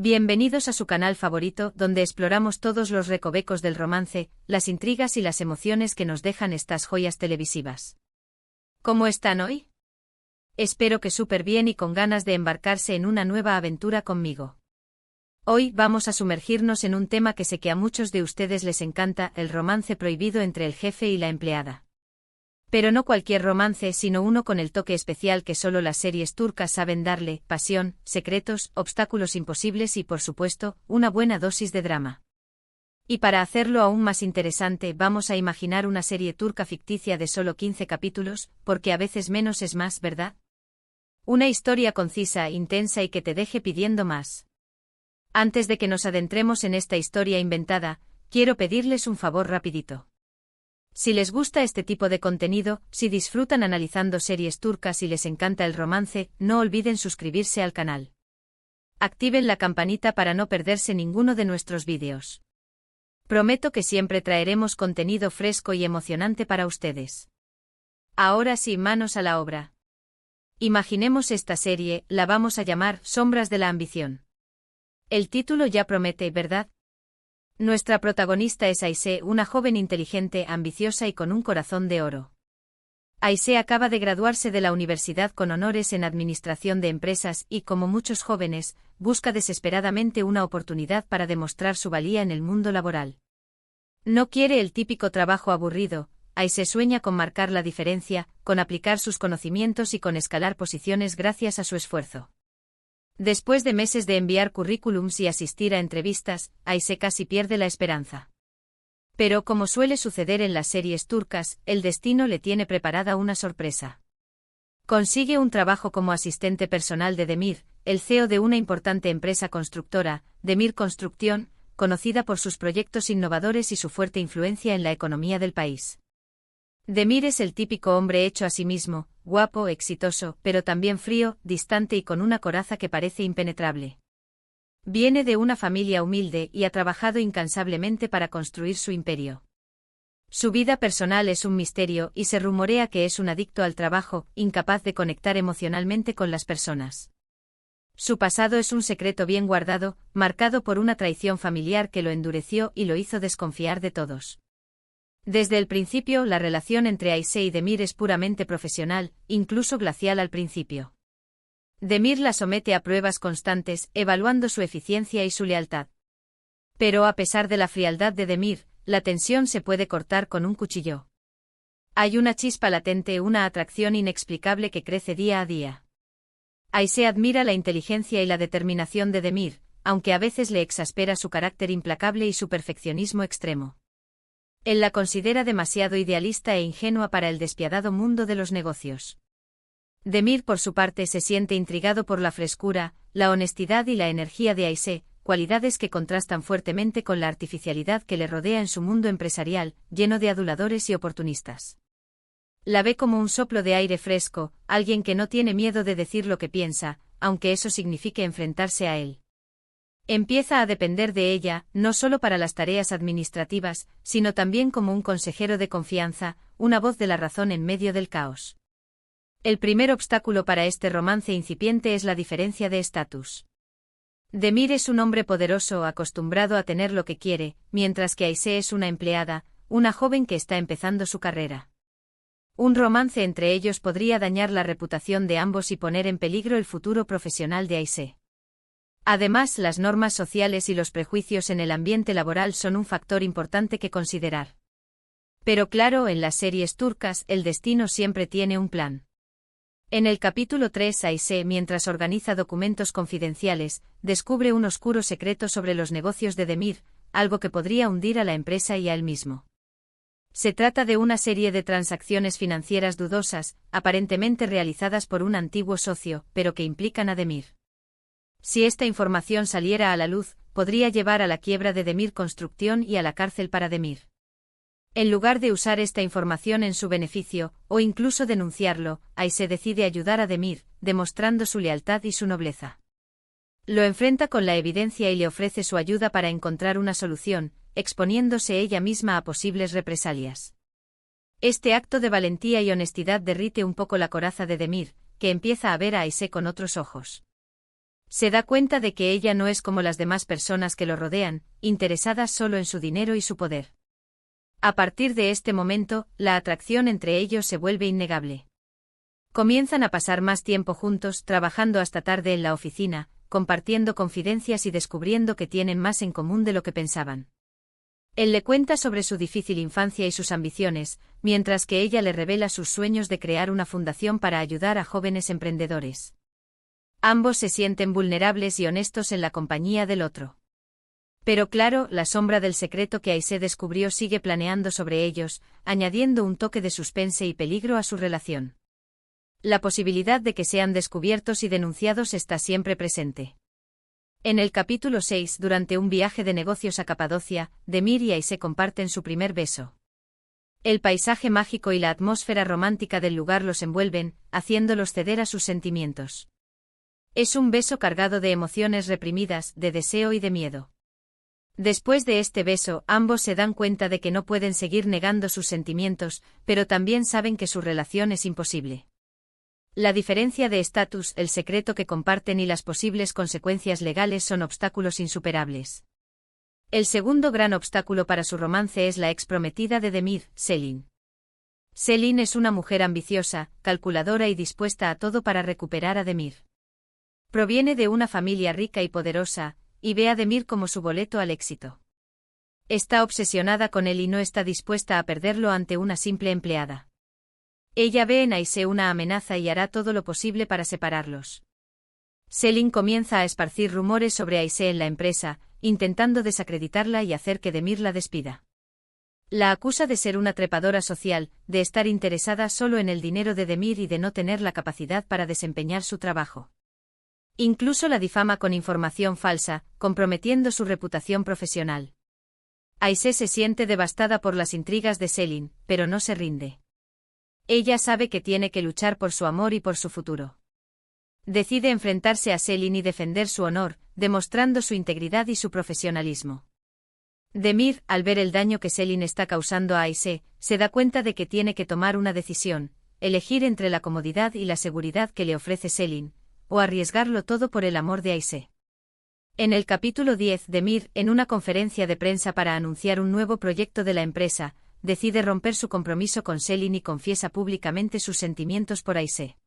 Bienvenidos a su canal favorito, donde exploramos todos los recovecos del romance, las intrigas y las emociones que nos dejan estas joyas televisivas. ¿Cómo están hoy? Espero que súper bien y con ganas de embarcarse en una nueva aventura conmigo. Hoy vamos a sumergirnos en un tema que sé que a muchos de ustedes les encanta, el romance prohibido entre el jefe y la empleada. Pero no cualquier romance, sino uno con el toque especial que solo las series turcas saben darle: pasión, secretos, obstáculos imposibles y, por supuesto, una buena dosis de drama. Y para hacerlo aún más interesante, vamos a imaginar una serie turca ficticia de solo 15 capítulos, porque a veces menos es más, ¿verdad? Una historia concisa, intensa y que te deje pidiendo más. Antes de que nos adentremos en esta historia inventada, quiero pedirles un favor rapidito. Si les gusta este tipo de contenido, si disfrutan analizando series turcas y les encanta el romance, no olviden suscribirse al canal. Activen la campanita para no perderse ninguno de nuestros vídeos. Prometo que siempre traeremos contenido fresco y emocionante para ustedes. Ahora sí, manos a la obra. Imaginemos esta serie, la vamos a llamar Sombras de la Ambición. El título ya promete, ¿verdad? Nuestra protagonista es Ayşe, una joven inteligente, ambiciosa y con un corazón de oro. Ayşe acaba de graduarse de la universidad con honores en administración de empresas y, como muchos jóvenes, busca desesperadamente una oportunidad para demostrar su valía en el mundo laboral. No quiere el típico trabajo aburrido. Ayşe sueña con marcar la diferencia, con aplicar sus conocimientos y con escalar posiciones gracias a su esfuerzo. Después de meses de enviar currículums y asistir a entrevistas, Ayşe casi pierde la esperanza. Pero como suele suceder en las series turcas, el destino le tiene preparada una sorpresa. Consigue un trabajo como asistente personal de Demir, el CEO de una importante empresa constructora, Demir Construcción, conocida por sus proyectos innovadores y su fuerte influencia en la economía del país. Demir es el típico hombre hecho a sí mismo, guapo, exitoso, pero también frío, distante y con una coraza que parece impenetrable. Viene de una familia humilde y ha trabajado incansablemente para construir su imperio. Su vida personal es un misterio y se rumorea que es un adicto al trabajo, incapaz de conectar emocionalmente con las personas. Su pasado es un secreto bien guardado, marcado por una traición familiar que lo endureció y lo hizo desconfiar de todos. Desde el principio, la relación entre Ayşe y Demir es puramente profesional, incluso glacial al principio. Demir la somete a pruebas constantes, evaluando su eficiencia y su lealtad. Pero a pesar de la frialdad de Demir, la tensión se puede cortar con un cuchillo. Hay una chispa latente, una atracción inexplicable que crece día a día. Ayşe admira la inteligencia y la determinación de Demir, aunque a veces le exaspera su carácter implacable y su perfeccionismo extremo. Él la considera demasiado idealista e ingenua para el despiadado mundo de los negocios. Demir, por su parte, se siente intrigado por la frescura, la honestidad y la energía de Ayşe, cualidades que contrastan fuertemente con la artificialidad que le rodea en su mundo empresarial, lleno de aduladores y oportunistas. La ve como un soplo de aire fresco, alguien que no tiene miedo de decir lo que piensa, aunque eso signifique enfrentarse a él. Empieza a depender de ella, no solo para las tareas administrativas, sino también como un consejero de confianza, una voz de la razón en medio del caos. El primer obstáculo para este romance incipiente es la diferencia de estatus. Demir es un hombre poderoso acostumbrado a tener lo que quiere, mientras que Ayşe es una empleada, una joven que está empezando su carrera. Un romance entre ellos podría dañar la reputación de ambos y poner en peligro el futuro profesional de Ayşe. Además, las normas sociales y los prejuicios en el ambiente laboral son un factor importante que considerar. Pero claro, en las series turcas, el destino siempre tiene un plan. En el capítulo 3, Ayşe, mientras organiza documentos confidenciales, descubre un oscuro secreto sobre los negocios de Demir, algo que podría hundir a la empresa y a él mismo. Se trata de una serie de transacciones financieras dudosas, aparentemente realizadas por un antiguo socio, pero que implican a Demir. Si esta información saliera a la luz, podría llevar a la quiebra de Demir Construcción y a la cárcel para Demir. En lugar de usar esta información en su beneficio, o incluso denunciarlo, Ayşe decide ayudar a Demir, demostrando su lealtad y su nobleza. Lo enfrenta con la evidencia y le ofrece su ayuda para encontrar una solución, exponiéndose ella misma a posibles represalias. Este acto de valentía y honestidad derrite un poco la coraza de Demir, que empieza a ver a Ayşe con otros ojos. Se da cuenta de que ella no es como las demás personas que lo rodean, interesadas solo en su dinero y su poder. A partir de este momento, la atracción entre ellos se vuelve innegable. Comienzan a pasar más tiempo juntos, trabajando hasta tarde en la oficina, compartiendo confidencias y descubriendo que tienen más en común de lo que pensaban. Él le cuenta sobre su difícil infancia y sus ambiciones, mientras que ella le revela sus sueños de crear una fundación para ayudar a jóvenes emprendedores. Ambos se sienten vulnerables y honestos en la compañía del otro. Pero claro, la sombra del secreto que Aisee descubrió sigue planeando sobre ellos, añadiendo un toque de suspense y peligro a su relación. La posibilidad de que sean descubiertos y denunciados está siempre presente. En el capítulo 6, durante un viaje de negocios a Capadocia, Demir y Aisee comparten su primer beso. El paisaje mágico y la atmósfera romántica del lugar los envuelven, haciéndolos ceder a sus sentimientos. Es un beso cargado de emociones reprimidas, de deseo y de miedo. Después de este beso, ambos se dan cuenta de que no pueden seguir negando sus sentimientos, pero también saben que su relación es imposible. La diferencia de estatus, el secreto que comparten y las posibles consecuencias legales son obstáculos insuperables. El segundo gran obstáculo para su romance es la ex prometida de Demir, Selin. Selin es una mujer ambiciosa, calculadora y dispuesta a todo para recuperar a Demir. Proviene de una familia rica y poderosa, y ve a Demir como su boleto al éxito. Está obsesionada con él y no está dispuesta a perderlo ante una simple empleada. Ella ve en Aisee una amenaza y hará todo lo posible para separarlos. Selin comienza a esparcir rumores sobre Aisee en la empresa, intentando desacreditarla y hacer que Demir la despida. La acusa de ser una trepadora social, de estar interesada solo en el dinero de Demir y de no tener la capacidad para desempeñar su trabajo. Incluso la difama con información falsa, comprometiendo su reputación profesional. Aisee se siente devastada por las intrigas de Selin, pero no se rinde. Ella sabe que tiene que luchar por su amor y por su futuro. Decide enfrentarse a Selin y defender su honor, demostrando su integridad y su profesionalismo. Demir, al ver el daño que Selin está causando a Aisee, se da cuenta de que tiene que tomar una decisión, elegir entre la comodidad y la seguridad que le ofrece Selin, o arriesgarlo todo por el amor de Aisee. En el capítulo 10, Demir, en una conferencia de prensa para anunciar un nuevo proyecto de la empresa, decide romper su compromiso con Selin y confiesa públicamente sus sentimientos por Aisee.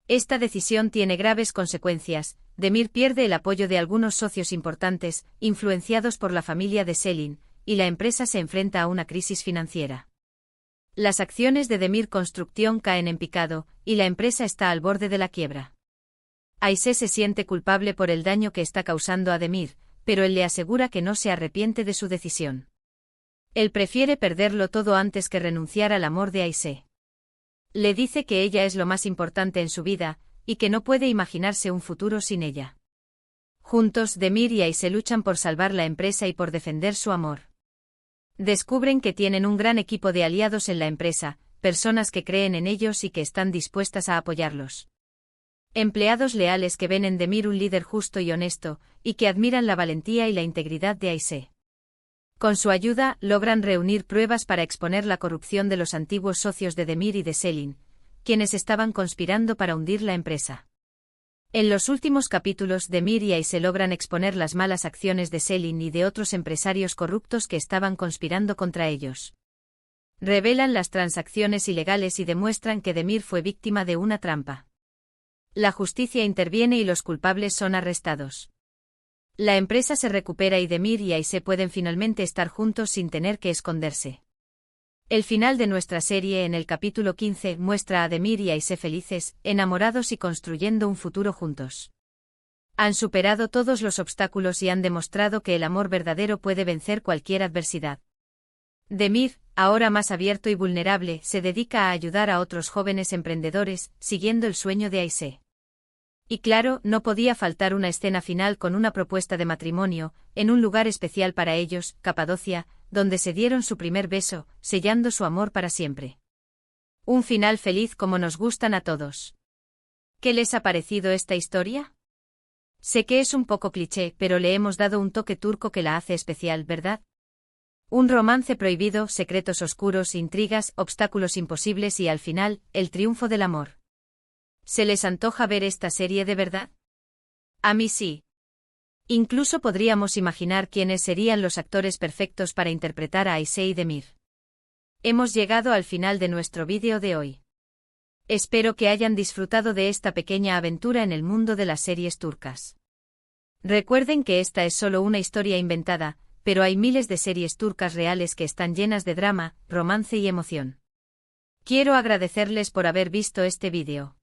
Esta decisión tiene graves consecuencias. Demir pierde el apoyo de algunos socios importantes, influenciados por la familia de Selin, y la empresa se enfrenta a una crisis financiera. Las acciones de Demir Construction caen en picado, y la empresa está al borde de la quiebra. Aisee se siente culpable por el daño que está causando a Demir, pero él le asegura que no se arrepiente de su decisión. Él prefiere perderlo todo antes que renunciar al amor de Aisee. Le dice que ella es lo más importante en su vida, y que no puede imaginarse un futuro sin ella. Juntos, Demir y Aisee luchan por salvar la empresa y por defender su amor. Descubren que tienen un gran equipo de aliados en la empresa, personas que creen en ellos y que están dispuestas a apoyarlos. Empleados leales que ven en Demir un líder justo y honesto, y que admiran la valentía y la integridad de Aisee. Con su ayuda, logran reunir pruebas para exponer la corrupción de los antiguos socios de Demir y de Selin, quienes estaban conspirando para hundir la empresa. En los últimos capítulos, Demir y Aisee logran exponer las malas acciones de Selin y de otros empresarios corruptos que estaban conspirando contra ellos. Revelan las transacciones ilegales y demuestran que Demir fue víctima de una trampa. La justicia interviene y los culpables son arrestados. La empresa se recupera y Demir y Aisee pueden finalmente estar juntos sin tener que esconderse. El final de nuestra serie en el capítulo 15 muestra a Demir y Aisee felices, enamorados y construyendo un futuro juntos. Han superado todos los obstáculos y han demostrado que el amor verdadero puede vencer cualquier adversidad. Demir, ahora más abierto y vulnerable, se dedica a ayudar a otros jóvenes emprendedores, siguiendo el sueño de Aisee. Y claro, no podía faltar una escena final con una propuesta de matrimonio, en un lugar especial para ellos, Capadocia, donde se dieron su primer beso, sellando su amor para siempre. Un final feliz como nos gustan a todos. ¿Qué les ha parecido esta historia? Sé que es un poco cliché, pero le hemos dado un toque turco que la hace especial, ¿verdad? Un romance prohibido, secretos oscuros, intrigas, obstáculos imposibles y al final, el triunfo del amor. ¿Se les antoja ver esta serie de verdad? A mí sí. Incluso podríamos imaginar quiénes serían los actores perfectos para interpretar a Aisha y Demir. Hemos llegado al final de nuestro vídeo de hoy. Espero que hayan disfrutado de esta pequeña aventura en el mundo de las series turcas. Recuerden que esta es solo una historia inventada, pero hay miles de series turcas reales que están llenas de drama, romance y emoción. Quiero agradecerles por haber visto este vídeo.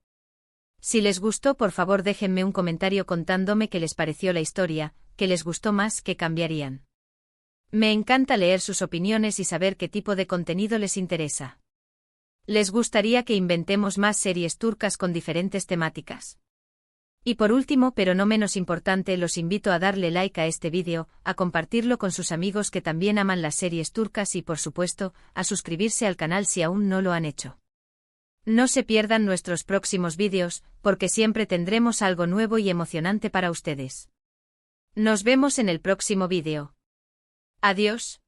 Si les gustó, por favor déjenme un comentario contándome qué les pareció la historia, qué les gustó más, qué cambiarían. Me encanta leer sus opiniones y saber qué tipo de contenido les interesa. ¿Les gustaría que inventemos más series turcas con diferentes temáticas? Y por último, pero no menos importante, los invito a darle like a este vídeo, a compartirlo con sus amigos que también aman las series turcas y, por supuesto, a suscribirse al canal si aún no lo han hecho. No se pierdan nuestros próximos vídeos, porque siempre tendremos algo nuevo y emocionante para ustedes. Nos vemos en el próximo vídeo. Adiós.